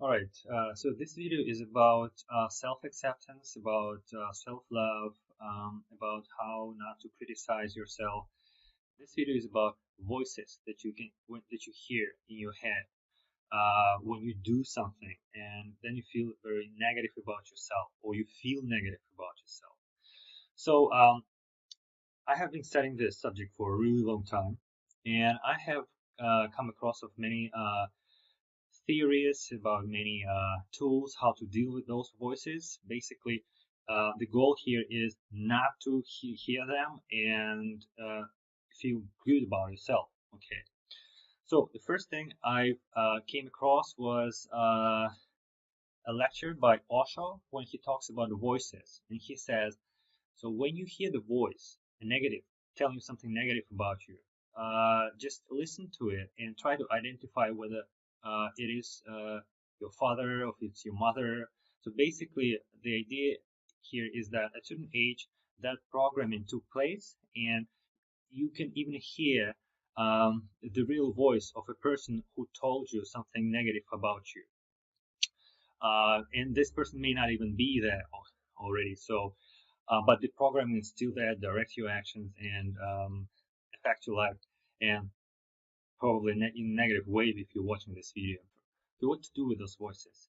Alright, so this video is about self-acceptance, about self-love, about how not to criticize yourself. This video is about voices that that you hear in your head when you do something, and then you feel very negative about yourself, or you feel negative about yourself. So I have been studying this subject for a really long time, and I have come across of many theories, about many tools how to deal with those voices. Basically, the goal here is not to hear them and feel good about yourself. Okay. So the first thing I came across was a lecture by Osho when he talks about the voices, and he says, so when you hear the voice, a negative, telling you something negative about you, just listen to it and try to identify whether it is your father or if it's your mother. So basically, the idea here is that at a certain age, that programming took place, and you can even hear the real voice of a person who told you something negative about you. And this person may not even be there already. So but the programming is still there, directs your actions and affect your life, and probably in a negative way if you're watching this video. So what to do with those voices?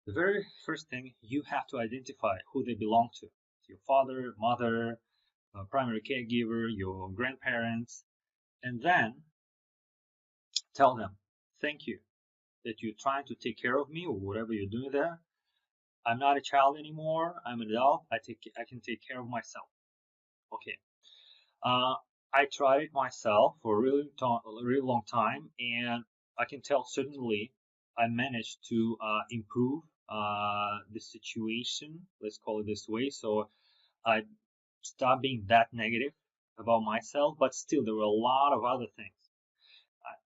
The very first thing, you have to identify who they belong to. Your father, mother, primary caregiver, your grandparents, and then tell them, thank you that you're trying to take care of me or whatever you're doing there. I'm not a child anymore. I'm an adult. I can take care of myself. Okay. Uh, I tried it myself for a really long time, and I can tell certainly I managed to improve the situation. Let's call it this way. So I stopped being that negative about myself, but still there were a lot of other things.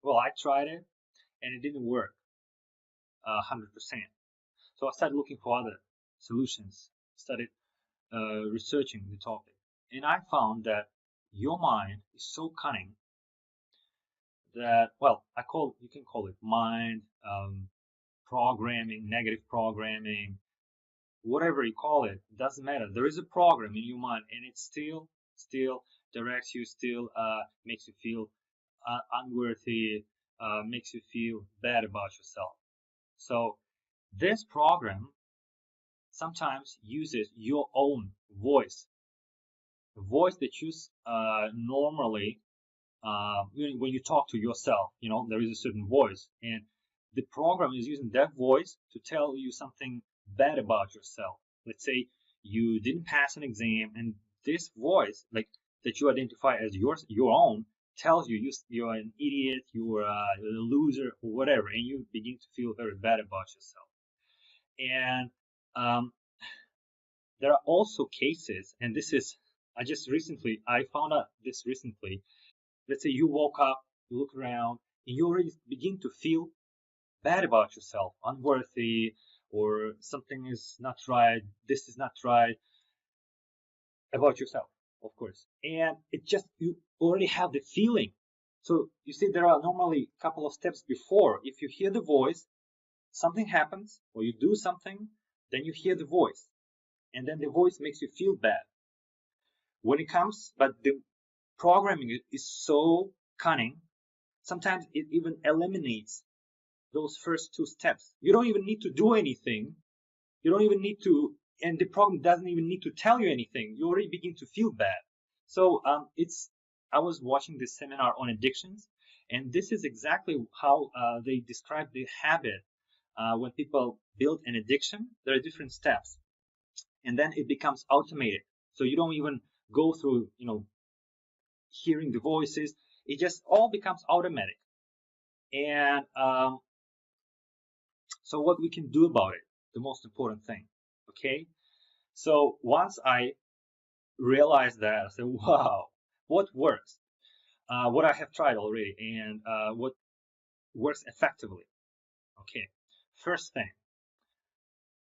I tried it, and it didn't work 100%. So I started looking for other solutions. Started researching the topic, and I found that your mind is so cunning that, well, you can call it mind programming, negative programming, whatever you call it, doesn't matter. There is a program in your mind, and it still directs you, still makes you feel unworthy, makes you feel bad about yourself. So this program sometimes uses your own voice, a voice that you normally when you talk to yourself, there is a certain voice, and the program is using that voice to tell you something bad about yourself. Let's say you didn't pass an exam, and this voice, like that you identify as your own, tells you you're an idiot, you're a loser, or whatever, and you begin to feel very bad about yourself. And um, there are also cases, and this is I found out this recently. Let's say you woke up, you look around, and you already begin to feel bad about yourself, unworthy, or something is not right, this is not right about yourself, of course. And it just, you already have the feeling. So you see, there are normally a couple of steps before. If you hear the voice, something happens, or you do something, then you hear the voice. And then the voice makes you feel bad. When it comes, but the programming is so cunning, sometimes it even eliminates those first two steps. You don't even need to do anything. You don't even need to, and the program doesn't even need to tell you anything. You already begin to feel bad. So I was watching this seminar on addictions, and this is exactly how they describe the habit. When people build an addiction, there are different steps, and then it becomes automated. So you don't even go through, hearing the voices. It just all becomes automatic. And so what we can do about it, the most important thing. Okay. So once I realized that, I said, wow, what works? What I have tried already, and what works effectively. Okay. First thing,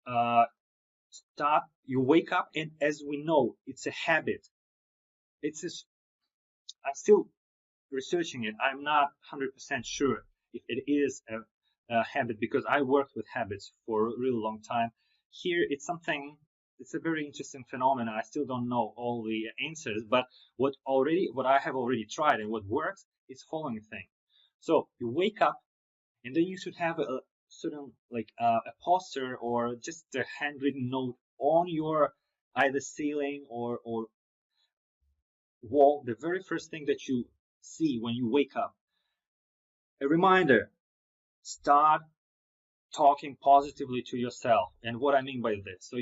uh, you wake up, and as we know, it's a habit. It's a, I'm still researching it. I'm not 100% sure if it is habit, because I worked with habits for a really long time. Here, it's a very interesting phenomenon. I still don't know all the answers, but what I have already tried and what works is following thing. So you wake up, and then you should have a certain like a poster or just a handwritten note on your either ceiling or wall. The very first thing that you see when you wake up, a reminder: start talking positively to yourself. And what I mean by this, so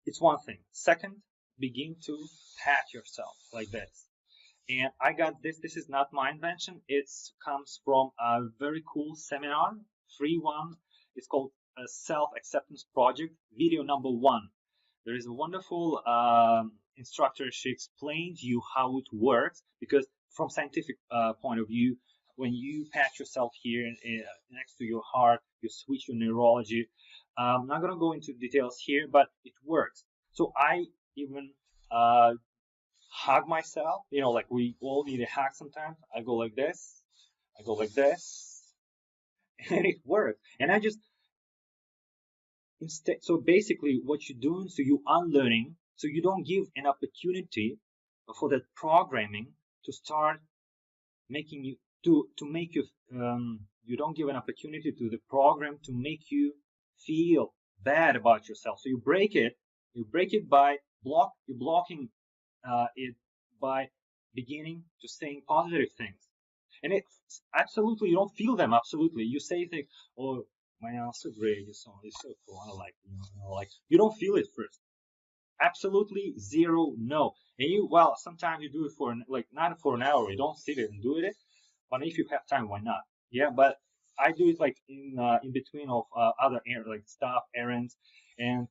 it's one thing. Second, begin to pat yourself like this. And I got this. This is not my invention. It comes from a very cool seminar, free one. It's called a Self-Acceptance Project, video number 1. There is a wonderful instructor. She explains you how it works, because from scientific point of view, when you pat yourself here next to your heart, you switch your neurology. I'm not going to go into details here, but it works. So I even hug myself. Like we all need a hug sometimes. I go like this. I go like this. And it works. And I just so basically what you're doing, so you're unlearning, so you don't give an opportunity for that programming to start making you to make you you don't give an opportunity to the program to make you feel bad about yourself. So you break it by you're blocking it by beginning to saying positive things. And it's absolutely, you don't feel them. Absolutely. You say things, oh, man, I'm so great. You're so cool. I like, like, you don't feel it first. Absolutely zero, no. And well, sometimes you do it for, like, not for an hour. You don't sit it and do it. But if you have time, why not? Yeah. But I do it like in between of other like stuff, errands. And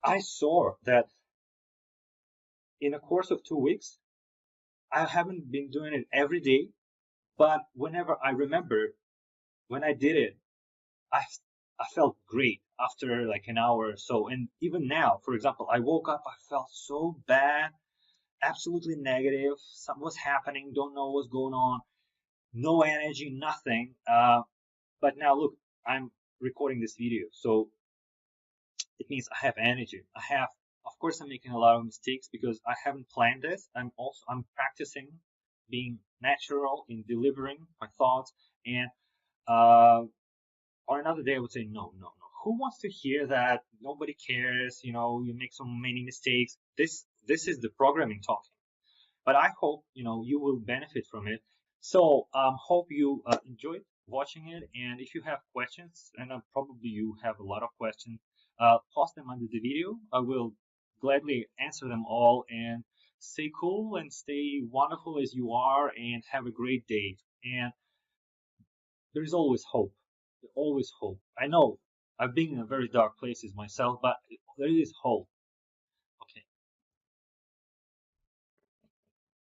I saw that in a course of 2 weeks, I haven't been doing it every day, but whenever I remember when I did it, I I felt great after like an hour or so. And even now, for example, I woke up, I felt so bad, absolutely negative. Something was happening, don't know what's going on, no energy, nothing. But now look, I'm recording this video, so it means I have energy. Of course, I'm making a lot of mistakes because I haven't planned this. I'm practicing being natural in delivering my thoughts. And on another day, I would say, no, no, no. Who wants to hear that? Nobody cares. You make so many mistakes. This is the programming talking. But I hope you will benefit from it. So hope you enjoyed watching it. And if you have questions, and probably you have a lot of questions, post them under the video. I will gladly answer them all. And stay cool and stay wonderful as you are, and have a great day. And there is always hope. There's always hope. I know I've been in very dark places myself, but there is hope.